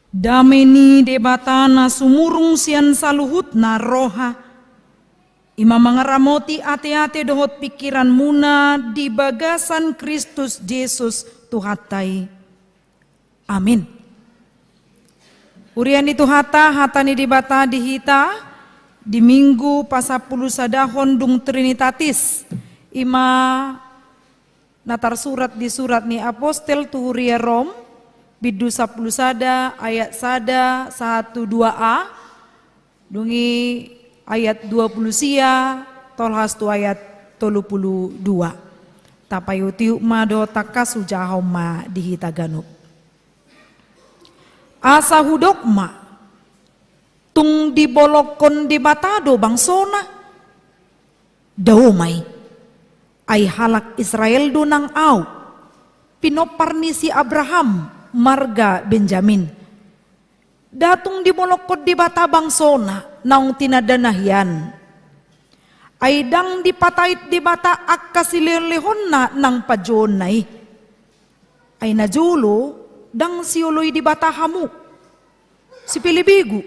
Dameni debatana sumurung sian saluhutna roha. Ima mangaramoti ate-ate dohot pikiran muna di bagasan Kristus Yesus Tuhatai. Amin. Urian itu hatani dibata dihita di minggu pasapuluh sadahon dung Trinitatis. Ima natar surat di surat ni apostel tu huria Rom. Bidu 10 sada ayat sada 1-2a dungi ayat 20 sia tolhas tu ayat 32 tapayuti mado takasu jahoma dihita ganup asa hudokma tung dibolokon di batado bangsona daumay ay halak Israel dunang au pinoparni si Abraham marga Benjamin datung dimolokot di bata bangsona naung tinadanahian aidang dipatait di bata akasilelehonna nang pajonay ay najulo dang siuloy di bata hamu si pilibigu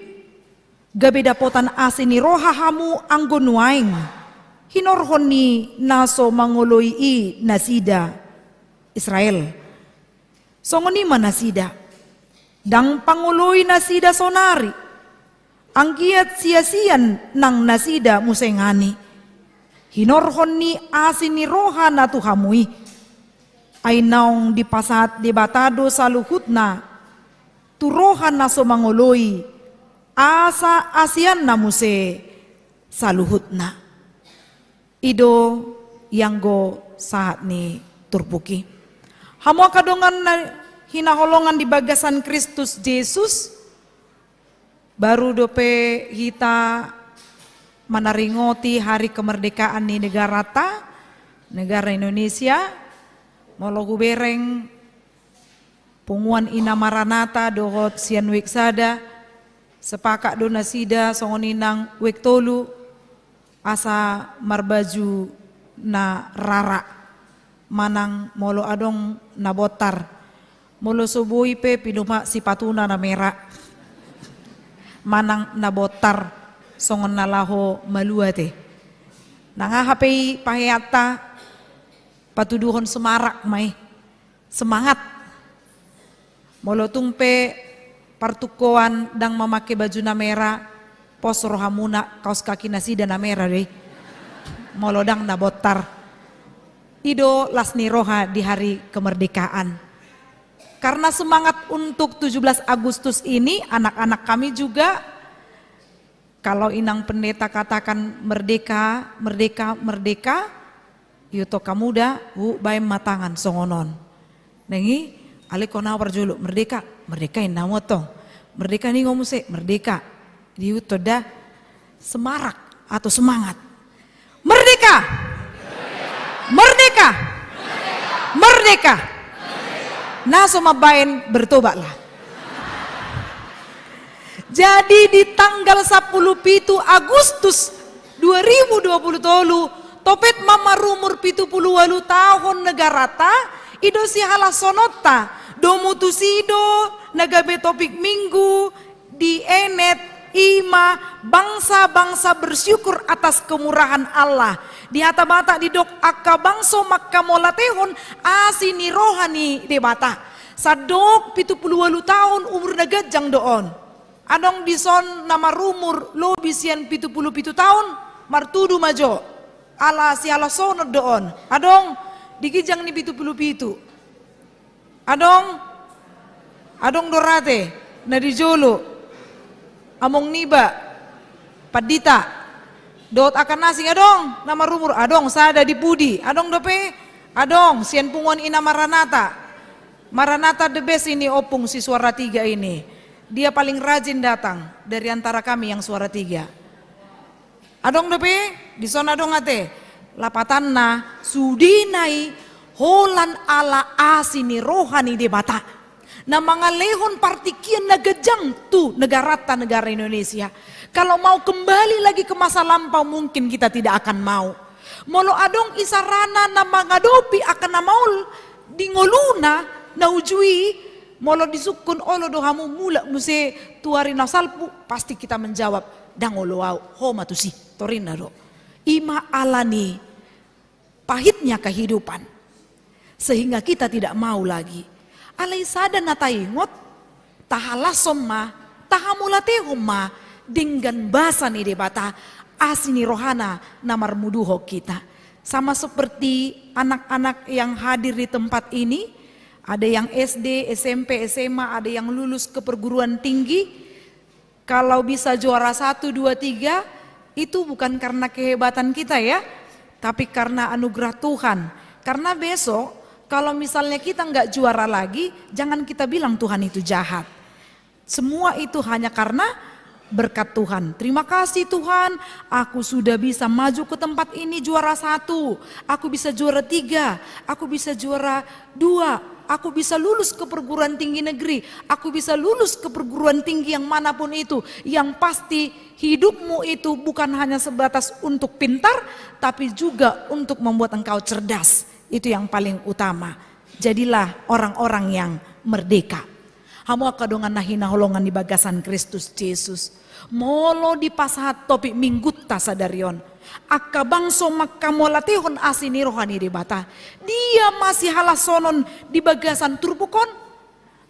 gabi dapotan asin ni roha hamu ang gunuaing hinorhon ni naso manguloy i nasida Israel songoni manasida dang panguloy nasida sonari ang giat sia-sian nang nasida musengani hinorhon ni asin ni roha na tuhamui ay naong dipasat debatado sa luhutna turohan na sumanguloy asa asian na muse sa luhutna ido yanggo saat ni turpuki hamo kadongan na hinaholongan di bagasan Kristus Yesus baru dope hita manaringoti hari kemerdekaan ni negara Indonesia mologu bereng punguan ina maranata dohot sian wik sada sepakat dona sida songoninang wik tolu asa marbaju na rara manang molo adong nabotar molo subuhi pe pinuma si patuna na mera manang nabotar songon nalaho maluate nangahapay pahiyata patuduhon semarak may semangat molo tungpe partukoan dang mamake baju na mera pos rohamuna kaos kaki nasida na mera deh molo dang nabotar ido lasni roha di hari kemerdekaan. Karena semangat untuk 17 Agustus ini anak-anak kami juga kalau inang pendeta katakan merdeka, merdeka, merdeka, yuto kamuda baim matangan songonon. Nengi ale kona parjulu merdeka, merdeka ina motong. Merdeka ni ngomuse merdeka. Yuto da semarak atau semangat. Merdeka! Merdeka, merdeka, nah semua bain bertobatlah. Jadi di tanggal 10 Agustus 2020 tolu topet mama rumur 78 tahun negara ta ido si hala sonota do mutusido nagabe topik minggu di enet ima bangsa-bangsa bersyukur atas kemurahan Allah. Di hata bata di dok akka bangso makka molatehon asini rohani di bata. Sadok 78 tahun umur nagajang doon. Adong dison nama rumur lo bisian 77 tahun martudu majo. Ala si ala sono doon. Adong digijang ni 77. Adong dorate na dijolo. Among niba padita dot akan nasing adong nama rumur adong sada di budi adong dope adong sian punguan ina maranata the best ini opung si suara 3 ini dia paling rajin datang dari antara kami yang suara 3 adong dope di sana adong ate lapatanna sudinai holan ala asini rohani de bata na mga lehon partikian nagajang tu negara Indonesia. Kalau mau kembali lagi ke masa lampau mungkin kita tidak akan mau. Molo adong isarana na mga dopi akan na mau dingoluna na ujui molo disukun olo dohamu mula muse tuari nasalpu, pasti kita menjawab dangolo au homa tu si torina do. Ima alani pahitnya kehidupan sehingga kita tidak mau lagi. Alai sada nataingot tahalasom ma tahamulate homa dengan basan ide bata asini rohana namar muduho kita. Sama seperti anak-anak yang hadir di tempat ini, ada yang SD, SMP, SMA, ada yang lulus ke perguruan tinggi. Kalau bisa juara 1, 2, 3, itu bukan karena kehebatan kita ya, tapi karena anugerah Tuhan. Karena besok kalau misalnya kita nggak juara lagi, jangan kita bilang Tuhan itu jahat. Semua itu hanya karena berkat Tuhan. Terima kasih Tuhan, aku sudah bisa maju ke tempat ini juara 1, aku bisa juara 3, aku bisa juara 2, aku bisa lulus ke perguruan tinggi negeri, aku bisa lulus ke perguruan tinggi yang manapun itu. Yang pasti hidupmu itu bukan hanya sebatas untuk pintar, tapi juga untuk membuat engkau cerdas. Itu yang paling utama. Jadilah orang-orang yang merdeka. Hamu akadongan nahina holongan di bagasan Kristus Yesus. Molo di pasahat topik minggut tasadarion. Akka bangso makamolatihon asini rohani di bata. Dia masih halasonon di bagasan turbukon.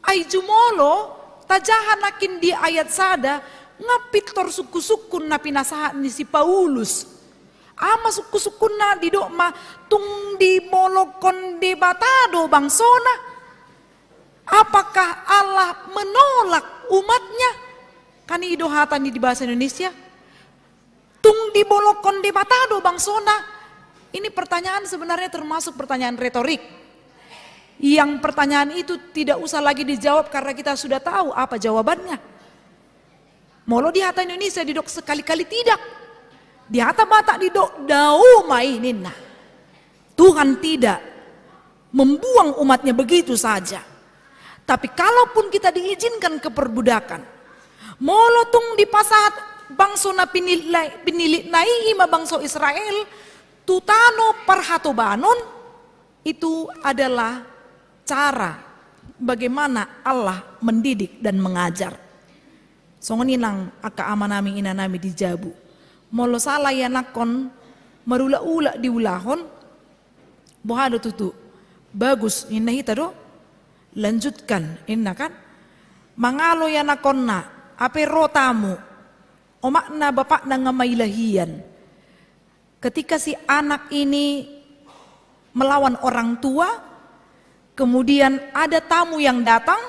Ay jumolo tajahan akin di ayat sada ngapitor suku-sukun na pinasahan ni si Paulus. Ama suku-sukun na di dokma tung di molokon di batado bangsona. Apakah Allah menolak umatnya? Kan idohatan di bahasa Indonesia. Tung di bolokon di batado bangsona. Ini pertanyaan sebenarnya termasuk pertanyaan retorik. Yang pertanyaan itu tidak usah lagi dijawab karena kita sudah tahu apa jawabannya. Molo di hata Indonesia didok sekali-kali tidak. Di hata Batak didok dau maininna. Tuhan tidak membuang umatnya begitu saja. Tapi kalaupun kita diizinkan ke perbudakan, molotung di pasahat bangso na pinilit nai ima bangso Israel, tutano parhatobanon, itu adalah cara bagaimana Allah mendidik dan mengajar. Songoninang aka amanami inanami di Jabu. Molo salah ya nakon marula-ula diulahon, bohado tutu. Bagus inahita do. Lanjutkan, inna kan? Mangalo ya nakonna, ape rotamu, omakna bapak na ngamailahian. Ketika si anak ini melawan orang tua, kemudian ada tamu yang datang,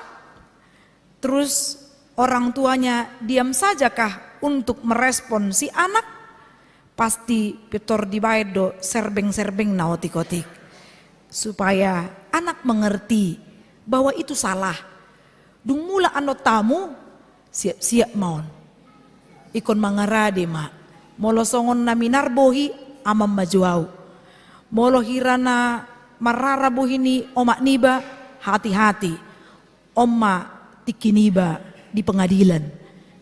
terus orang tuanya diam sajakah untuk merespon si anak? Pasti pitor dibaedo serbeng-serbeng naotik-otik. Supaya anak mengerti bahwa itu salah. Dung mula ano tamu siap-siap maon. Ikon mangarade ma. Molo songon na minarbohi amam majuau. Molo hirana mararabohini omak niba hati-hati. Oma tikiniba di pengadilan.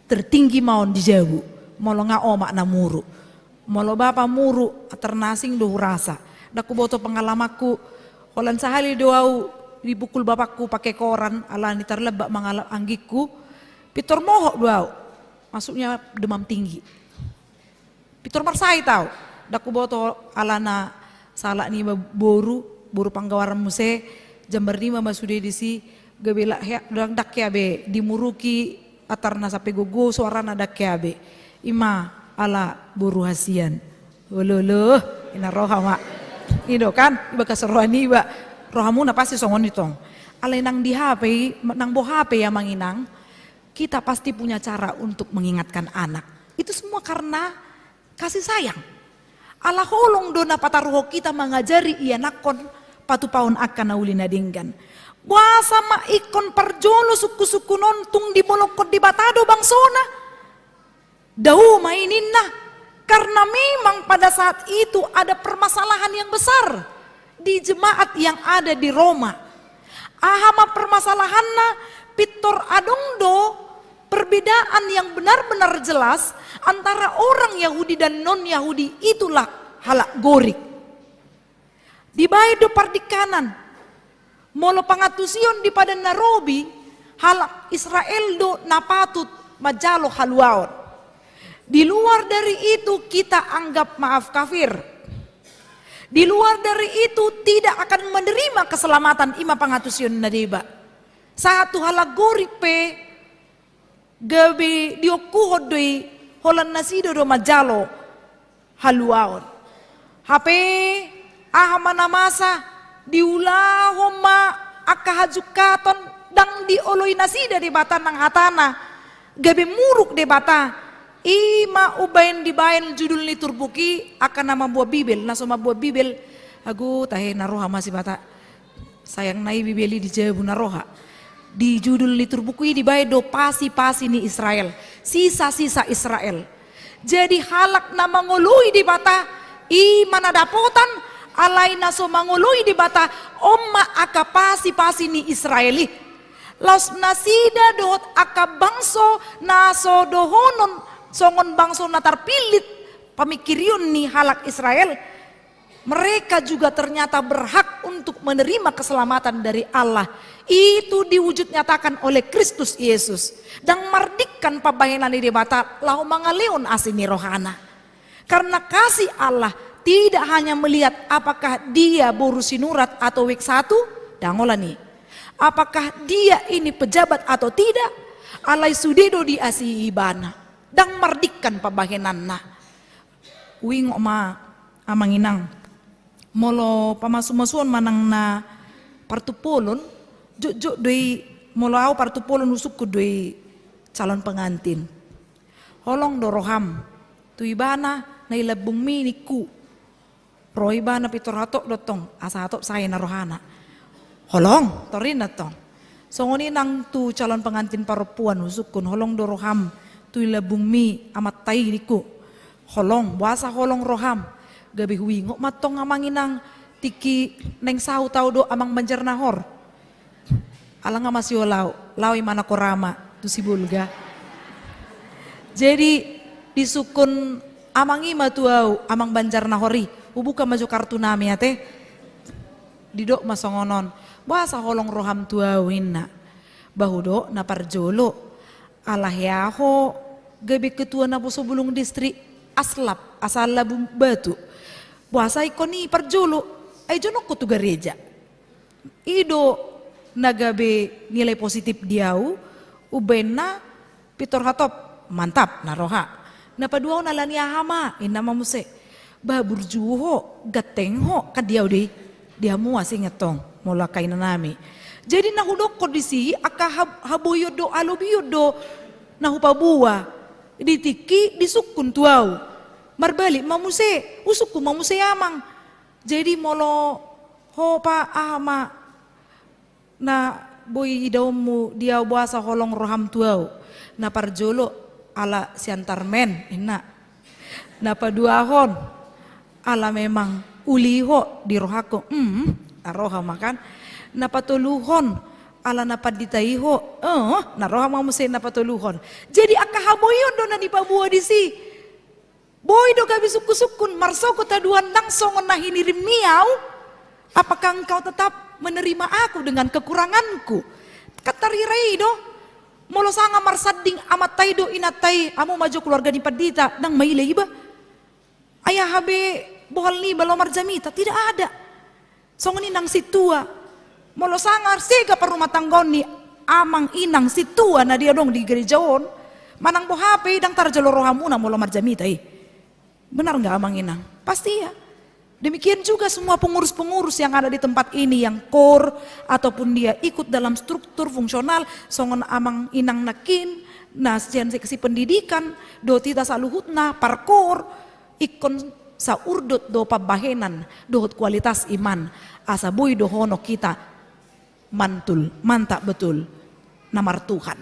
Tertinggi maon di Jabu. Molo nga omak na muru. Molo bapa muru ternasing dohu rasa. Daku boto pengalamaku. Holan sahali doau dipukul bapakku pakai koran ala ni terlebak mangalap anggikku pitor mohok doau masuknya demam tinggi pitor marsai tau daku boto alana salak ni boru panggawaran muse jambar 5 masude disi gebela dorang dak be dimuruki atarna sampai gogo suarana dak be ima ala boru hasian lolo ina rohama ido kan iba kaseroani iba rohamu na pasti songon itong. Alay nang di HP, nang bo HP ya manginang, kita pasti punya cara untuk mengingatkan anak. Itu semua karena kasih sayang. Allah holong dona pataruho kita mengajari ia nakon patupaon akan naulina dinggan. Wah sama ikon perjolo suku-suku nontung di bolokot di batado bangsona. Dau mainin nah. Karena memang pada saat itu ada permasalahan yang besar di jemaat yang ada di Roma. Ahama permasalahanna pitor adongdo perbedaan yang benar-benar jelas antara orang Yahudi dan non-Yahudi itulah halak gorik. Di baido pardikanan molo pangatusion di pada Nairobi halak Israel do napatut majalo haluaon. Di luar dari itu kita anggap maaf kafir. Di luar dari itu tidak akan menerima keselamatan ima pangatusion na diba. Satu halagori pe gabi diokuhod doi holan nasido do majalo haluaon. Hape ahamana masa diulahoma akahajukaton dang dioloi nasida di bata nang hatana gabi muruk di bata. Ima ubain dibain judul liturbuki akan nama buah bibel nasoma buah bibel aku tahe naroha masih bata sayang nai bibeli di jabu naroha di judul liturbuki dibain do pasi ni Israel sisa Israel jadi halak nama ngului di bata mana dapotan alai nasoma ngului di bata omma aka pasi ni Israeli los nasida dohot aka bangso naso dohonon songon bangso na terpilit pamikirion ni halak Israel mereka juga ternyata berhak untuk menerima keselamatan dari Allah itu diwujud nyatakan oleh Kristus Yesus dan mardikan pabahenan di bata lau mangaleon asini rohana karena kasih Allah tidak hanya melihat apakah dia boru sinurat atau wek satu dangolani apakah dia ini pejabat atau tidak alai sudedo di asi ibana dang mardikan pabahenan na wing ma amanginang molo pamasumasuan manang na partupolon juk doi molo au partupolon usuk ku doi calon pengantin holong doroham tu ibana na ilabung miniku roibana pitoratok dotong asatok saya narohana holong torin natong songoni nang tu calon pengantin perempuan usukun holong doroham tu ilabung mi amat tai niku holong buasa holong roham gabi huwingok matong amanginang tiki neng sau tau do amang banjar nahor alang masih lau imana korama tu si bulga jadi disukun amangi matuau amang banjar nahori ubuka maju kartu nami ate didok masongonon buasa holong roham tuau inna bahudo na parjolo alah yaho gabi ketua na bulung distrik aslap asal labu batu buasa ikoni parjolo ay jonok ko tu gereja ido nagabe nilai positif diau ubena pitor hatop mantap naroha napaduaw na lania hama inama muse babur juho gatengho kadiaw di dia mua singetong mula kain nami jadi nahudok kondisi aka haboyodo alobiyodo nahupabua ditiki disukun tuau marbalik mamuse usukku mamuse amang jadi molo hopa ama na boy idawmu dia buasa holong roham tuau na parjolo ala siantarmen ina na paduahon ala memang uliho di rohako aroha makan na patuluhon ala napaditaiho naroha mamuse na patuluhon jadi akahaboyon do na dipabuah di si boy do gabi suku-sukun marsoko taduan langsung na hinirim miau apakah engkau tetap menerima aku dengan kekuranganku katarirai do molo sanga marsading amat tai do inatai amo maju keluarga di padita nang maile iba ayah habe bohal ni balomar jamita tidak ada songoni nang situa molo sangar sega perumah tanggon ni amang inang situa na dia dong di gerejaon manang bohape dang tarjalo rohamuna molo marjamita benar nggak amang inang pasti ya. Demikian juga semua pengurus-pengurus yang ada di tempat ini yang core ataupun dia ikut dalam struktur fungsional songon amang inang nakin nah seksi pendidikan do tita saluhutna parkor ikon saurdot do pabahenan dohot kualitas iman asa boy dohono kita mantul mantap betul namar Tuhan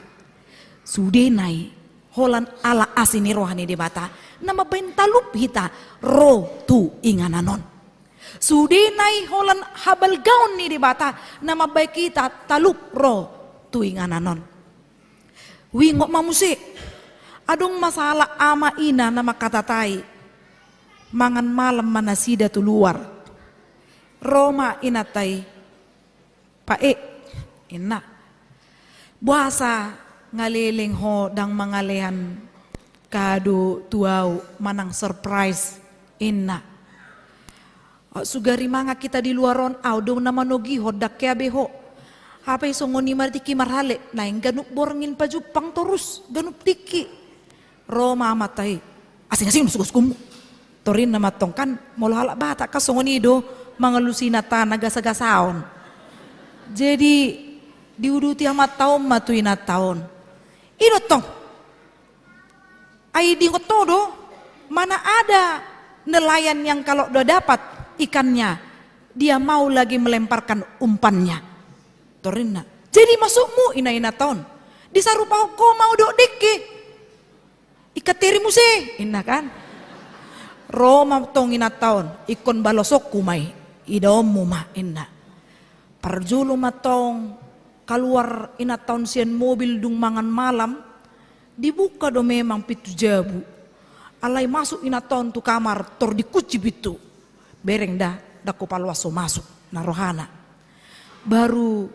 sudenai holan ala asini rohani debata nama bentalup hita ro tu ingananon sudenai holan habal gaun ni debata nama baik kita talup ro tu ingananon wingok mamuse adong masalah ama ina nama katatai mangan malam manasida tu luar Roma inatai pae ina Buasa ngaleleng ho dang mangalehan kado tuau manang surprise inna. Sugari manga kita di luaron au dong nama nogi ho dak kea beho. Hapai songoni martiki marhale naing ganup borngin pajupang terus ganup tiki. Roma matai asing-asing sugus-sugumu. Torin nama tongkan molo halak bata ka songoni do mangalusina naga sagasaon. Jadi diuduti amat taon matuina taon. Ino tong. Ai di do mana ada nelayan yang kalau udah dapat ikannya dia mau lagi melemparkan umpannya. Torina. Jadi masukmu ina taon. Disarupa ko mau do deke. Ikateri muse ina kan. Roma tong ina taon ikon balosok kumai idomu mah ina. Parjulu matong keluar ina taon sian mobil dung mangan malam dibuka do memang pitu jabu. Alai masuk ina taon tu kamar tor dikuci bitu. Bereng dah dako palwaso masuk narohana. Baru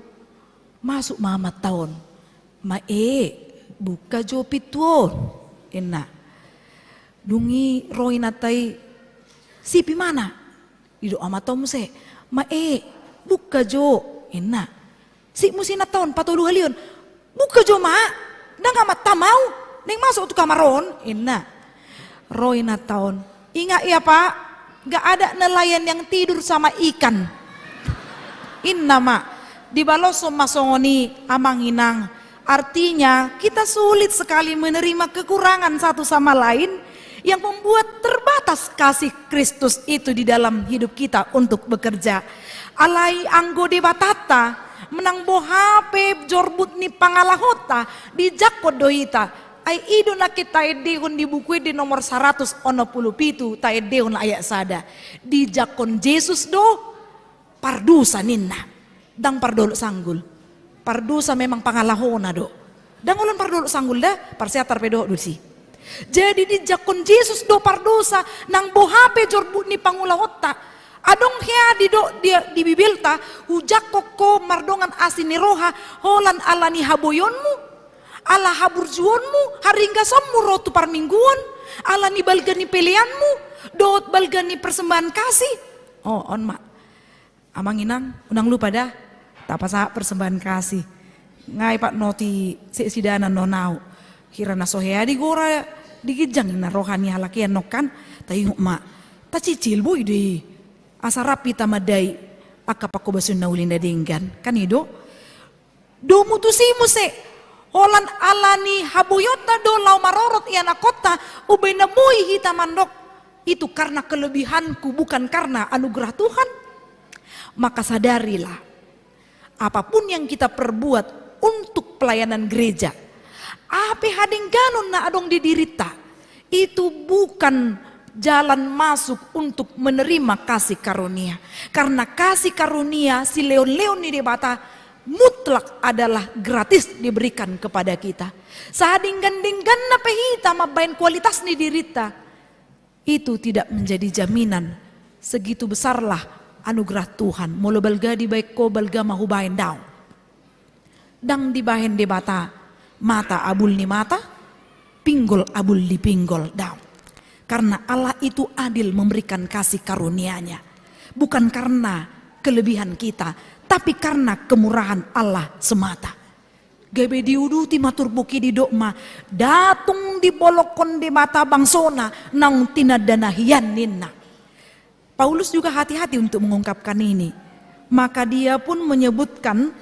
masuk mama taon. Buka jo pituon. Ina. Dungi roina tai sipi mana? Ido amatom se. Buka jo. Ina. Si musina taon patulu halion. Buka jo ma. Nang amat tamau. Neng masuk tu kamaron. Ina. Roina taon. Ingat ya pak. Gak ada nelayan yang tidur sama ikan. Inna mak. Di baloso masongoni amanginang. Artinya kita sulit sekali menerima kekurangan satu sama lain yang membuat terbatas kasih Kristus itu di dalam hidup kita untuk bekerja. Alai anggo de batata menang bohape jorbut ni pangalahota di jakod doita. Ai idu na kita edehon di buku di nomor 117 ta edehon ayat sada. Di jakon Yesus do pardusa ninna. Dang pardolo sanggul. Pardusa memang pangalahona do. Dang ulun pardolo sanggul dah parsiatar pedo dusi. Jadi di jakon Yesus do pardosa nang bohape jorbut ni pangulahota. Adong hea di do dia di bibilta hujak koko mardongan asin ni roha holan alani haboyonmu. Ala haburjuonmu haringga sommu rotu parmingguan ala ni balgani peleanmu dot balgani persembahan kasih. Oh on mak amanginang unang lupa dah tak pasah persembahan kasih ngai pak noti sesidana nonau kirana sohea di gora digijang na rohani halakian nokan tayu mak ta cicil boy di asa rapi tamadai akapako basun naulinda denggan kan ido do mutusimu se Holan alani habuyota do lau marorot iana kota ubay namui hita mandok. Itu karena kelebihanku bukan karena anugerah Tuhan. Maka sadarilah apapun yang kita perbuat untuk pelayanan gereja. Ape hadeng ganon na adong didirita. Itu bukan jalan masuk untuk menerima kasih karunia. Karena kasih karunia si leon-leon ni debata mutlak adalah gratis diberikan kepada kita. Sadinggan-dinggan na pehita mabain kualitas ni dirita. Itu tidak menjadi jaminan. Segitu besarlah anugerah Tuhan. Molo balga di baik ko balga mahubain daw. Dang dibahin di mata abul ni mata, pinggol abul di pinggol daw. Karena Allah itu adil memberikan kasih karunia-Nya. Bukan karena kelebihan kita, tapi karena kemurahan Allah semata. Gabe diuduti matur buki di dokma, datung di bolokon di mata bangsona, nang tinadana hian ninna. Paulus juga hati-hati untuk mengungkapkan ini. Maka dia pun menyebutkan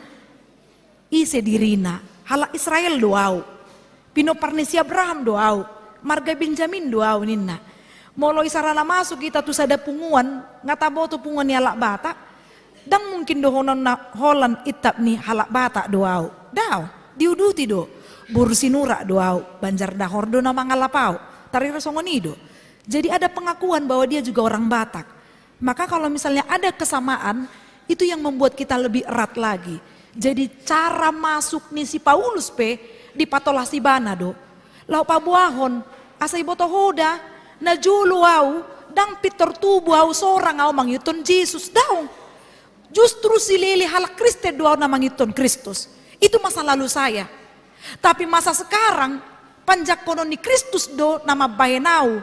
ise dirina, hala Israel doau, pino parnesi Abraham doau, marga Benjamin doau ninna. Molo isarana masuk kita tu sada punguan, ngatabo tu punguan yalak bata. Dan mungkin dohonon na holan itap ni halak bata doau. Dau, diuduti do. Bursinura doau, banjar dahor do na mangalapau. Tarira songonido. Jadi ada pengakuan bahwa dia juga orang Batak. Maka kalau misalnya ada kesamaan, itu yang membuat kita lebih erat lagi. Jadi cara masuk ni si Paulus di patolasi bana do. Lau pabuahon, asai boto hoda, na julu au, dang pitor tubu au sorang au mangyuton Jesus daung. Justru si lili halak Kristen doa na mangiton Kristus. Itu masa lalu saya. Tapi masa sekarang, panjak kono ni Kristus do nama bayenau,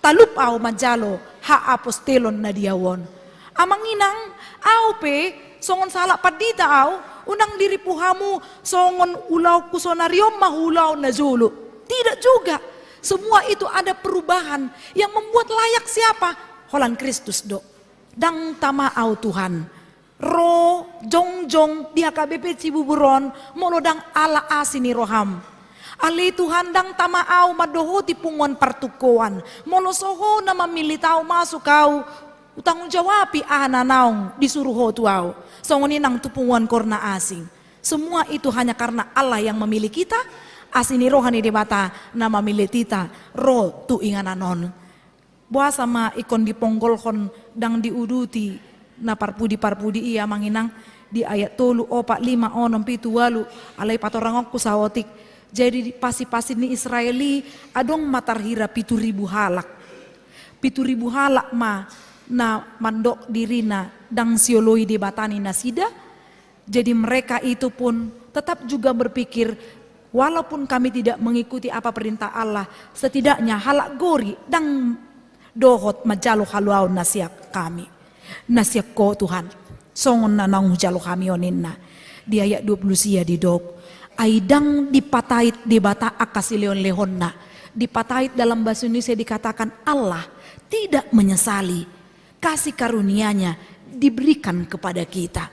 talup au majalo, ha apostelon na diawon. Amang inang, au pe, songon salah padita au, unang diri puhamu, songon ulau kusonariom mahulau na zulu. Tidak juga. Semua itu ada perubahan yang membuat layak siapa? Holan Kristus do. Dang tama au Tuhan. Ro jong dia KBP Cibuburon molodang ala asini roham. Ali Tuhan dang tama au madoho tipungon partukoan. Molo soho na mamili tau masuk kau. Utanggung jawabi naung disuruh ho tuau. Songonin nang tupungon korna asing. Semua itu hanya karena Allah yang memilih kita. Asini rohani debata nama milih tita ro tu ingananon. Buah sama ikon diponggolkon dang diuduti na parpudi iya manginang di ayat 3, 4, 5, 6, 7, 8 alai patorangok kusawotik. Jadi pasi-pasi ni Israeli adong matarhira 7.000 halak. 7.000 halak na mandok dirina dang sioloi debatani nasida. Jadi mereka itu pun tetap juga berpikir, walaupun kami tidak mengikuti apa perintah Allah, setidaknya halak gori dang dohot majalo haluau nasiak kami. Nasiak ko Tuhan. Songon na nang jalo kami oninna. Di ayat 20 sia di dog. Aidang dipatait di bata akasileon lehonna. Dipatait dalam bahasa Indonesia dikatakan Allah tidak menyesali kasih karunia-Nya diberikan kepada kita.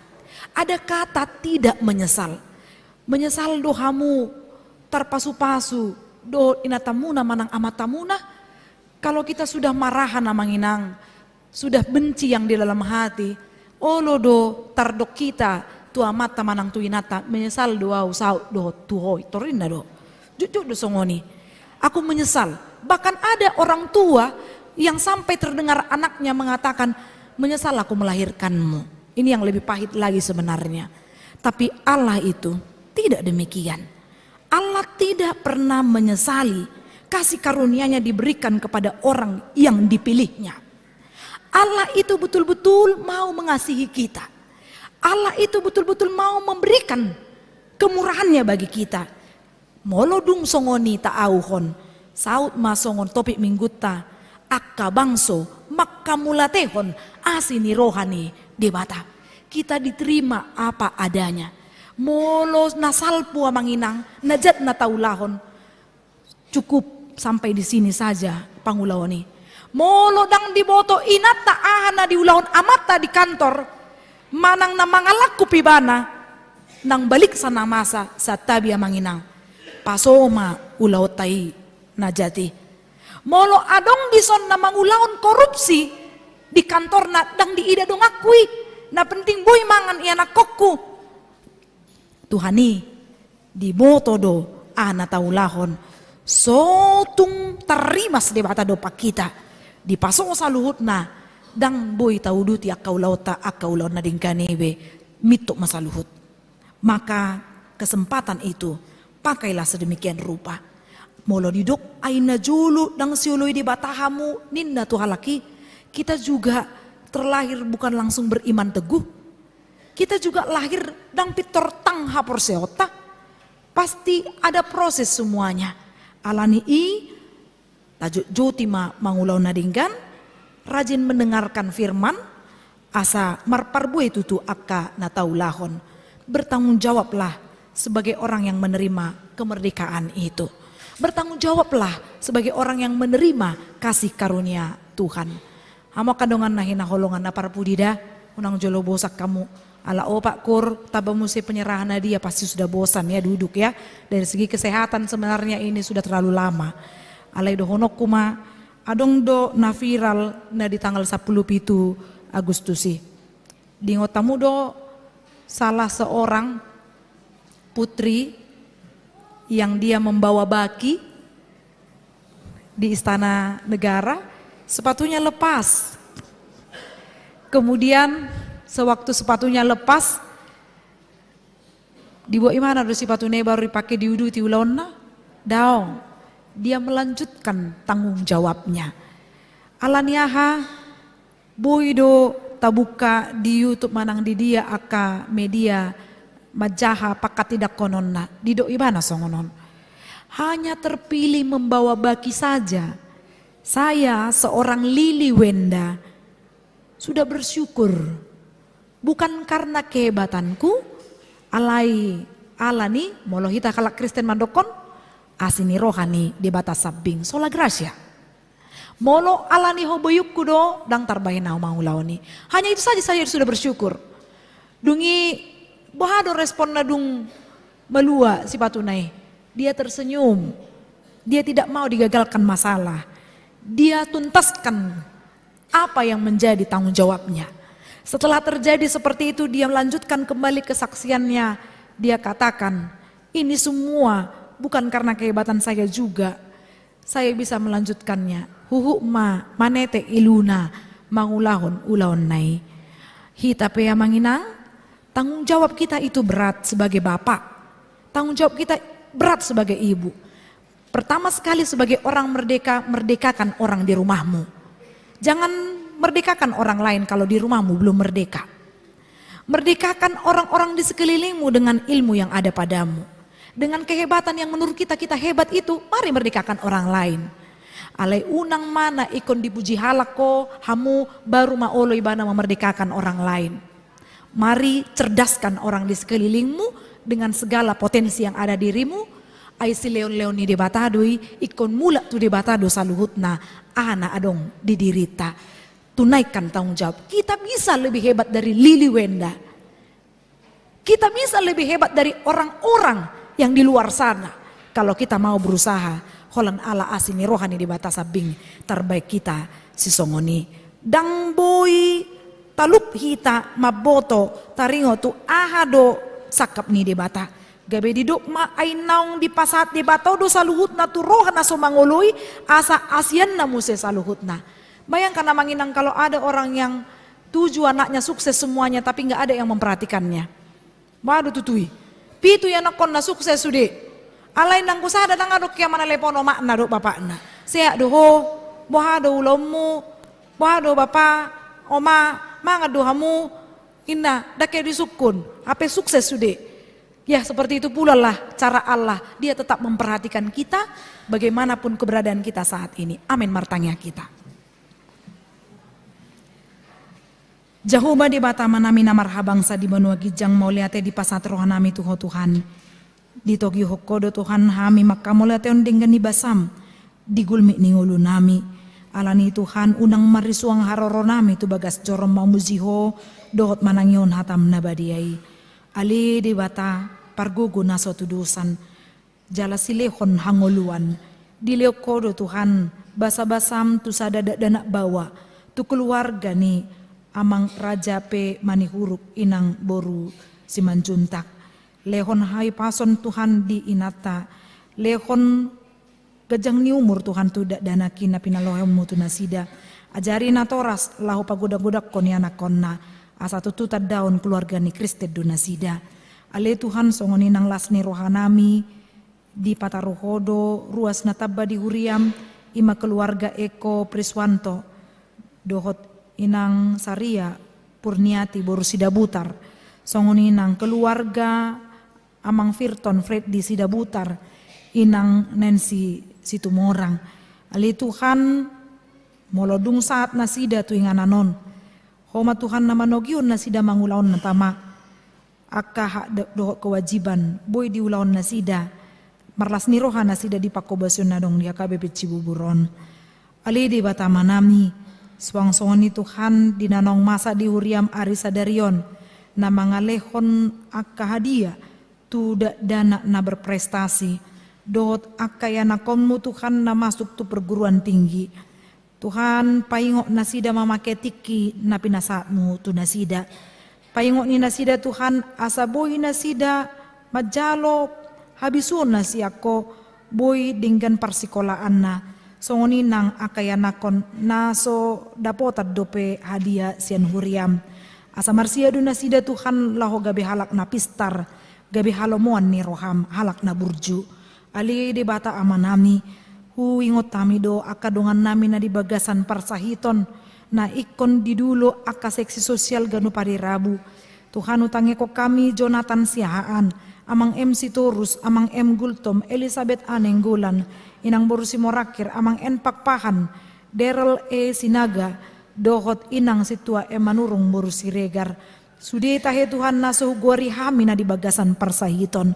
Ada kata tidak menyesal. Menyesal dohamu terpasu-pasu do inatamuna manang amatamuna. Kalau kita sudah marahan amanginang, sudah benci yang di dalam hati, olodo tardok kita tua mata manang tuinata menyesal doa usau do tuhoi torinda do. Jujur do songoni. Aku menyesal. Bahkan ada orang tua yang sampai terdengar anaknya mengatakan, menyesal aku melahirkanmu. Ini yang lebih pahit lagi sebenarnya. Tapi Allah itu tidak demikian. Allah tidak pernah menyesali kasih karunia-Nya diberikan kepada orang yang dipilihnya. Allah itu betul-betul mau mengasihi kita. Allah itu betul-betul mau memberikan kemurahan-Nya bagi kita. Molodung songoni ta'auhon, saut masongon topik minggutta, akka bangso, makka mulatehon, asini rohani debata. Kita diterima apa adanya. Molo nasalpu amanginang, najat na taulahon. Cukup sampai di sini saja pangulawani. Molo dang diboto inata ahana diulahon amata di kantor. Manang na mangalaku pibana. Nang balik sana masa sa tabi amanginang. Pasoma ulaw tai najati. Molo adong dison na mangulahon korupsi di kantor na dang diida dong akui. Na penting boy mangan iya nakokku. Tuhani di boto do ana taulahon sotung terimas debata dopa kita di pasong saluhut na dang boy tauduti akau lauta akau laut nadingkanebe mitok masaluhut. Maka kesempatan itu pakailah sedemikian rupa. Molo didok aina julu dang siului di batahamu ninda tuhalaki. Kita juga terlahir bukan langsung beriman teguh. Kita juga lahir dang pitor tang hapor seota. Pasti ada proses semuanya. Alani tajuk jotima mangulau nadinggan, rajin mendengarkan firman, asa marparbue tutu akka nataulahon. Bertanggung jawablah sebagai orang yang menerima kemerdekaan itu. Bertanggung jawablah sebagai orang yang menerima kasih karunia Tuhan. Hamo kadongan nahina holongan na parpudida, unang jolo bosak kamu. Ala opak kur tabamusi penyerahan dia pasti sudah bosan ya duduk ya. Dari segi kesehatan sebenarnya ini sudah terlalu lama. Alai do honok kuma adong do na viral na di tanggal 10 Agustusi. Di ngotamu do salah seorang putri yang dia membawa baki di istana negara, sepatunya lepas. Kemudian sewaktu sepatunya lepas, dibawa imana do sepatunya baru dipakai diudu ti ulonna, daong. Dia melanjutkan tanggung jawabnya. Alaniaha boy do tabuka di YouTube manang di dia aka media majaha pakat tidak kononna dido ibana songonon. Hanya terpilih membawa baki saja. Saya seorang Lili Wenda sudah bersyukur. Bukan karena kehebatanku, alani molohita kalak Kristen mandokon, asini rohani di batas sabing sola gracia. Molo alani hoboyuk kudo dang tarbahin mau laoni. Hanya itu saja saya sudah bersyukur. Dungi bohado respon nadung melua si patunai. Dia tersenyum. Dia tidak mau digagalkan masalah. Dia tuntaskan apa yang menjadi tanggung jawabnya. Setelah terjadi seperti itu, dia melanjutkan kembali kesaksiannya. Dia katakan, ini semua bukan karena kehebatan saya juga. Saya bisa melanjutkannya. Huhu ma manete iluna mangulahon ulaon nai. Hita pea manginang, tanggung jawab kita itu berat sebagai bapak. Tanggung jawab kita berat sebagai ibu. Pertama sekali sebagai orang merdeka, merdekakan orang di rumahmu. Jangan merdekakan orang lain kalau di rumahmu belum merdeka. Merdekakan orang-orang di sekelilingmu dengan ilmu yang ada padamu. Dengan kehebatan yang menurut kita hebat itu, mari merdekakan orang lain. Alai unang mana ikon dipuji halako, hamu baru maolo ibana memerdekakan orang lain. Mari cerdaskan orang di sekelilingmu dengan segala potensi yang ada dirimu. Aisi leon-leoni di batadoi, ikon mula tu di batado saluhutna, ana adong didirita. Tunaikan tanggung jawab. Kita bisa lebih hebat dari Lili Wenda. Kita bisa lebih hebat dari orang-orang yang di luar sana. Kalau kita mau berusaha, holan ala asini rohani di batas sabing terbaik kita si songoni. Dang boy talup hita maboto taringo tu ahado sakap ni di bata. Gabe diduk ma ay naong di pasat di bata do saluhut na tu rohan aso mangului asa asyan na muse saluhut na. Bayangkan manginang kalau ada orang yang 7 anaknya sukses semuanya tapi nggak ada yang memperhatikannya. Waduh tutui. Pitu ya nakon na sukses sude. Alay nang kusada nang adok kaya mana lepono makna do bapak na. Seak do ho, bohado ulomu, bohado bapak, oma, manga do hamu, ina dake disukun, ape sukses sude. Ya seperti itu pula lah cara Allah, dia tetap memperhatikan kita bagaimanapun keberadaan kita saat ini. Amin martanya kita. Jahuma di bata manami namar habangsa di benua gijang mau liate di pasat rohanami tuho Tuhan. Di togi hokodo Tuhan hami maka mau liate ondeng gani basam. Di gulmi ningulu nami. Alani Tuhan unang marisuang haroro nami tu bagas jorom mau muziho dohot manangyon hatam nabadiai. Ali di bata pargugu naso tudusan. Jala silehon hangoluan. Di leokodo Tuhan basa-basam tu sadada dana bawa. Tu keluarga ni amang raja pe manihuruk inang boru simanjuntak. Lehon hai pason Tuhan di inata. Lehon gajang ni umur Tuhan tu dana kina pinalohem tu nasida. Ajari na toras lahu pagodak-godak koni anak konna. Asa tututa daun keluarga ni Kristen do nasida. Ale Tuhan songoni nang lasni rohanami di patarohodo ruas nataba di huriam ima keluarga Eko Priswanto dohot inang Saria Purniati boru Sidabutar songoni nang keluarga amang Firton Fred di Sidabutar inang Nancy Situmorang. Ali Tuhan molodung saat nasida tu ingananon homa Tuhan nama nogiun nasida mangulaon natama akka hak dohot kewajiban boy di ulaon nasida marlas ni roha nasida di pakobasyon na dong di akabe cibuburon. Ali di batama nami swang songoni Tuhan dinanong masa di huriam ari sadarion na mangalehon akka hadiah tu dana na berprestasi dot akka yanakonmu Tuhan na masuk tu perguruan tinggi. Tuhan paingok nasida mamake tiki na pinasaatmu tu nasida. Paingok ni nasida Tuhan asa boy nasida majalo habisun nasi ako boy dinggan parsikolaan na. Songoni nang akayanakon naso dapotad dope hadiah sian huriam. Asa marsia du nasida Tuhan laho gabe halak na pistar gabe halomoan ni roham halak na burju. Ali di bata amanami. Huingot tami do akadongan nami na di bagasan parsahiton na ikon di dulo aka seksi sosial ganu pari rabu. Tuhan utangi ko kami Jonathan Sihaan, amang M. Sitorus, amang M. Gultom, Elizabeth Anenggulan, inang Borusi Morakir, amang N. Pakpahan, Daryl E. Sinaga, dohot inang situa E. Manurung Borusi Regar. Sudi tahe Tuhan nasuhugwari hami na di bagasan parsahiton.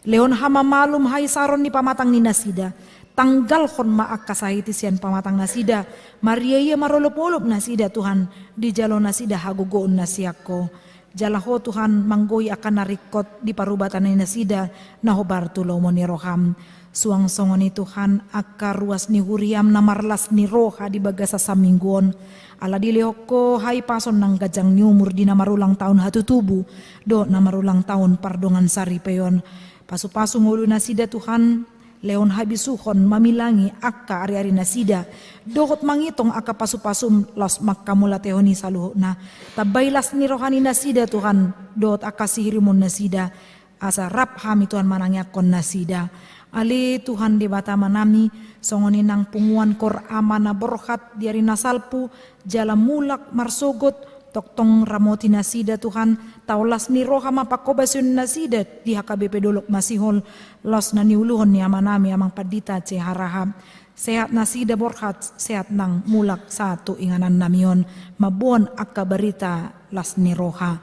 Leon hama malum hai saron ni pamatang ni nasida. Tanggal kon maak kasahiti sian pamatang nasida. Maria ia marolop-olop nasida Tuhan. Di jalo nasida hagugoon nasiako. Jalaho Tuhan manggoy akan narikot di parubatan ni nasida. Nahobar tulomo ni roham. Suang songo ni Tuhan akka ruas ni huriam na marlas ni roha di bagasa samingguon. Ala dilihoko hai pason ng gajang ni umur di na marulang taon hatutubu. Do na marulang taon pardongan sari peyon. Pasu-pasu ngulu nasida Tuhan. Leon habisuhon mamilangi akka ari-ari nasida. Dohot mangitong akka pasu-pasum los makamula tehoni saluho na. Tabaylas ni rohani nasida Tuhan. Dohot akka sihirimon nasida. Asa rap hami Tuhan manangyakon nasida. Ali Tuhan di bata manami songoni nang punguan kor amana borhat diari nasalpu jala mulak marsogot toktong ramoti nasida Tuhan taulas ni roha mapakobasun nasida di HKBP Dolok Masihol los na niuluhon ni amanami amang padita ceharaham sehat nasida borhat sehat nang mulak satu inganan namion mabuon akka berita las ni roha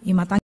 imatang